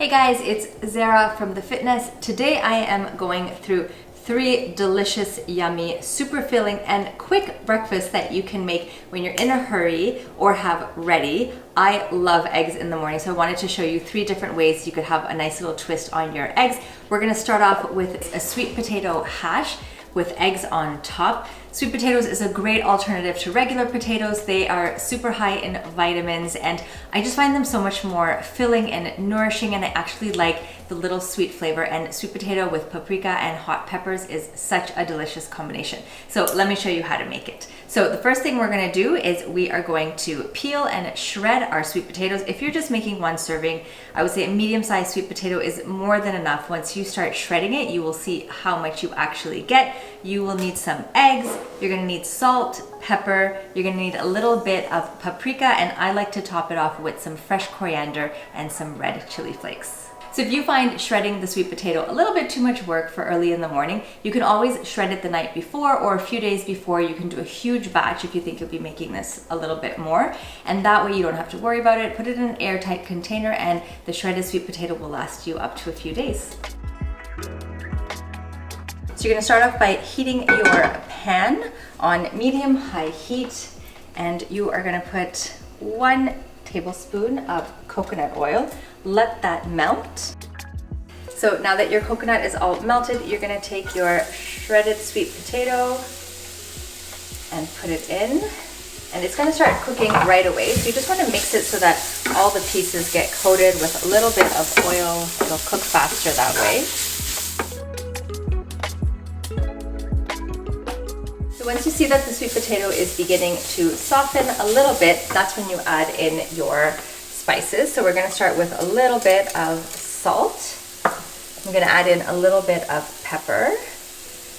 Hey guys, it's Zara from the FitNest. Today I am going through 3 delicious, yummy, super filling and quick breakfasts that you can make when you're in a hurry or have ready. I love eggs in the morning, so I wanted to show you 3 different ways you could have a nice little twist on your eggs. We're gonna start off with a sweet potato hash with eggs on top. Sweet potatoes is a great alternative to regular potatoes. They are super high in vitamins and I just find them so much more filling and nourishing, and I actually like the little sweet flavor, and sweet potato with paprika and hot peppers is such a delicious combination. So let me show you how to make it. So the first thing we're gonna do is we are going to peel and shred our sweet potatoes. If you're just making 1 serving, I would say a medium-sized sweet potato is more than enough. Once you start shredding it, you will see how much you actually get. You will need some eggs, you're gonna need salt, pepper, you're gonna need a little bit of paprika, and I like to top it off with some fresh coriander and some red chili flakes. So if you find shredding the sweet potato a little bit too much work for early in the morning, you can always shred it the night before or a few days before. You can do a huge batch if you think you'll be making this a little bit more, and that way you don't have to worry about it. Put it in an airtight container and the shredded sweet potato will last you up to a few days. So you're gonna start off by heating your pan on medium-high heat, and you are gonna put 1 tablespoon of coconut oil. Let that melt. So now that your coconut is all melted, you're gonna take your shredded sweet potato and put it in, and it's gonna start cooking right away. So you just wanna mix it so that all the pieces get coated with a little bit of oil. It'll cook faster that way. Once you see that the sweet potato is beginning to soften a little bit, that's when you add in your spices. So we're going to start with a little bit of salt. I'm going to add in a little bit of pepper.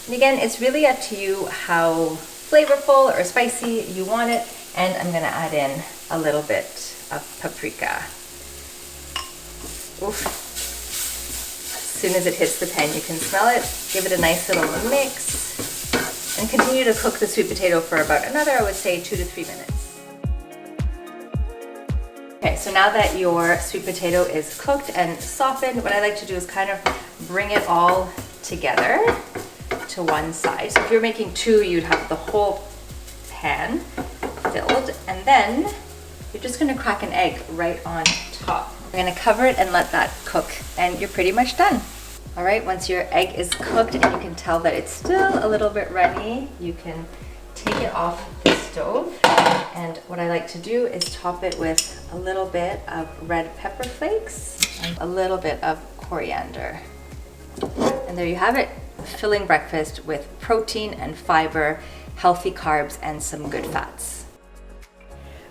And again, it's really up to you how flavorful or spicy you want it. And I'm going to add in a little bit of paprika. Oof. As soon as it hits the pan, you can smell it. Give it a nice little mix. And continue to cook the sweet potato for about another, I would say, 2 to 3 minutes. Okay, so now that your sweet potato is cooked and softened, what I like to do is kind of bring it all together to one side. So if you're making 2, you'd have the whole pan filled, and then you're just gonna crack an egg right on top. We're gonna cover it and let that cook, and you're pretty much done. All right, once your egg is cooked and you can tell that it's still a little bit runny, you can take it off the stove. And what I like to do is top it with a little bit of red pepper flakes and a little bit of coriander. And there you have it, a filling breakfast with protein and fiber, healthy carbs, and some good fats.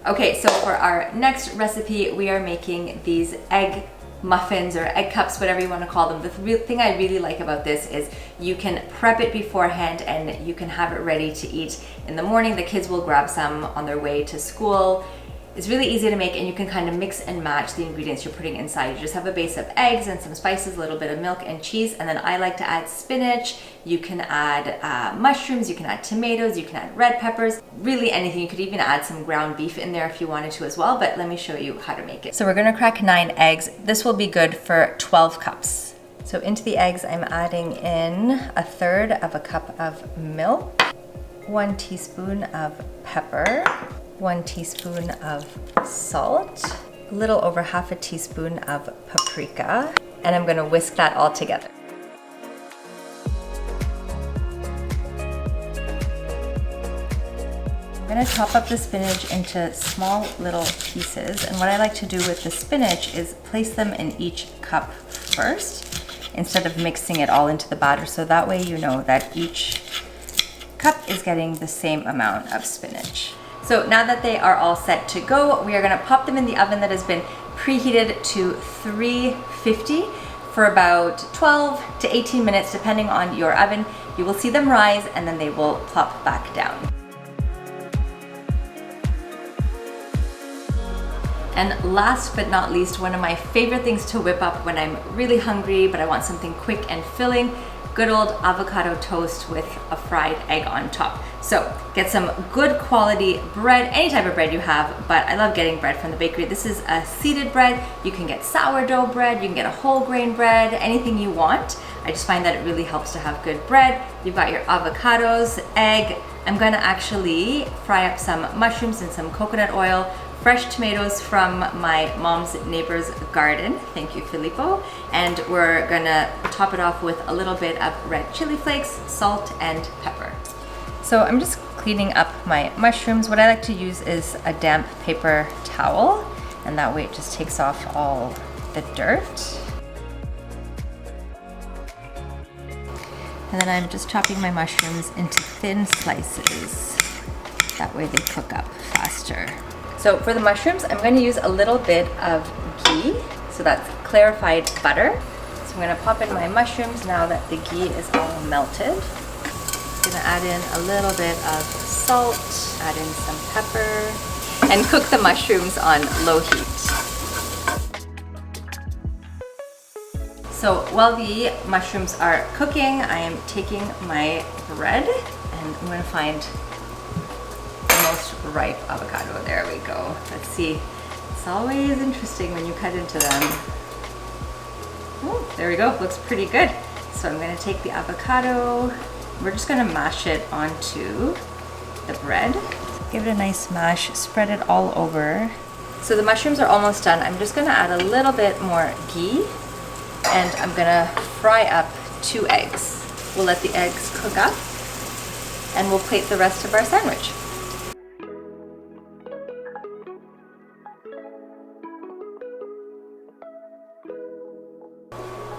Okay, so for our next recipe, we are making these egg muffins or egg cups, whatever you want to call them. The real thing I really like about this is you can prep it beforehand and you can have it ready to eat in the morning. The kids will grab some on their way to school. It's really easy to make, and you can kind of mix and match the ingredients you're putting inside. You just have a base of eggs and some spices, a little bit of milk and cheese, and then I like to add spinach. You can add mushrooms, you can add tomatoes, you can add red peppers, really anything. You could even add some ground beef in there if you wanted to as well, but let me show you how to make it. So we're gonna crack 9 eggs. This will be good for 12 cups. So into the eggs, I'm adding in 1/3 of a cup of milk, 1 teaspoon of pepper, 1 teaspoon of salt, a little over 1/2 teaspoon of paprika, and I'm gonna whisk that all together. I'm gonna chop up the spinach into small little pieces, and what I like to do with the spinach is place them in each cup first instead of mixing it all into the batter, so that way you know that each cup is getting the same amount of spinach. So now that they are all set to go, we are gonna pop them in the oven that has been preheated to 350 for about 12 to 18 minutes, depending on your oven. You will see them rise and then they will plop back down. And last but not least, one of my favorite things to whip up when I'm really hungry, but I want something quick and filling, good old avocado toast with a fried egg on top. So get some good quality bread, any type of bread you have, but I love getting bread from the bakery. This is a seeded bread. You can get sourdough bread, you can get a whole grain bread, anything you want. I just find that it really helps to have good bread. You've got your avocados, egg. I'm gonna actually fry up some mushrooms in some coconut oil, fresh tomatoes from my mom's neighbor's garden. Thank you, Filippo. And we're gonna top it off with a little bit of red chili flakes, salt, and pepper. So I'm just cleaning up my mushrooms. What I like to use is a damp paper towel, and that way it just takes off all the dirt. And then I'm just chopping my mushrooms into thin slices. That way they cook up faster. So for the mushrooms, I'm going to use a little bit of ghee. So that's clarified butter. So I'm going to pop in my mushrooms now that the ghee is all melted. I'm going to add in a little bit of salt, add in some pepper, and cook the mushrooms on low heat. So while the mushrooms are cooking, I am taking my bread and I'm going to find the most ripe avocado. There we go. Let's see. It's always interesting when you cut into them. Oh, there we go. Looks pretty good. So I'm going to take the avocado. We're just going to mash it onto the bread. Give it a nice mash. Spread it all over. So the mushrooms are almost done. I'm just going to add a little bit more ghee. And I'm gonna fry up 2 eggs. We'll let the eggs cook up and we'll plate the rest of our sandwich.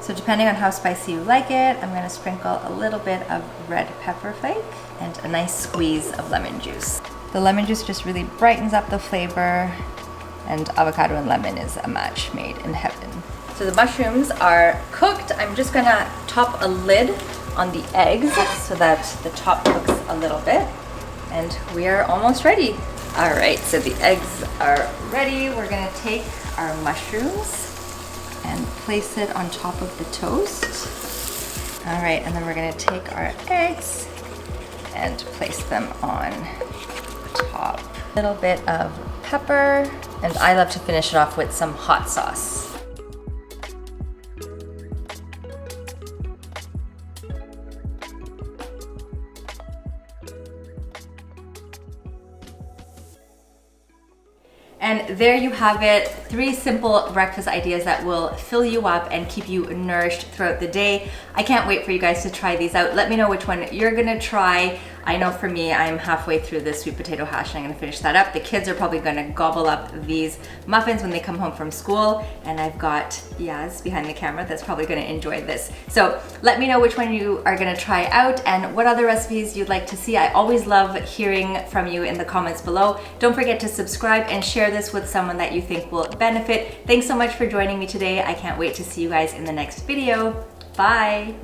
So depending on how spicy you like it, I'm gonna sprinkle a little bit of red pepper flake and a nice squeeze of lemon juice. The lemon juice just really brightens up the flavor, and avocado and lemon is a match made in heaven. So the mushrooms are cooked. I'm just gonna top a lid on the eggs so that the top cooks a little bit. And we are almost ready. All right, so the eggs are ready. We're gonna take our mushrooms and place it on top of the toast. All right, and then we're gonna take our eggs and place them on top. A little bit of pepper, and I love to finish it off with some hot sauce. And there you have it, 3 simple breakfast ideas that will fill you up and keep you nourished throughout the day. I can't wait for you guys to try these out. Let me know which one you're gonna try. I know for me, I'm halfway through the sweet potato hash and I'm gonna finish that up. The kids are probably gonna gobble up these muffins when they come home from school. And I've got Yaz behind the camera that's probably gonna enjoy this. So let me know which one you are gonna try out and what other recipes you'd like to see. I always love hearing from you in the comments below. Don't forget to subscribe and share this with someone that you think will benefit. Thanks so much for joining me today. I can't wait to see you guys in the next video. Bye.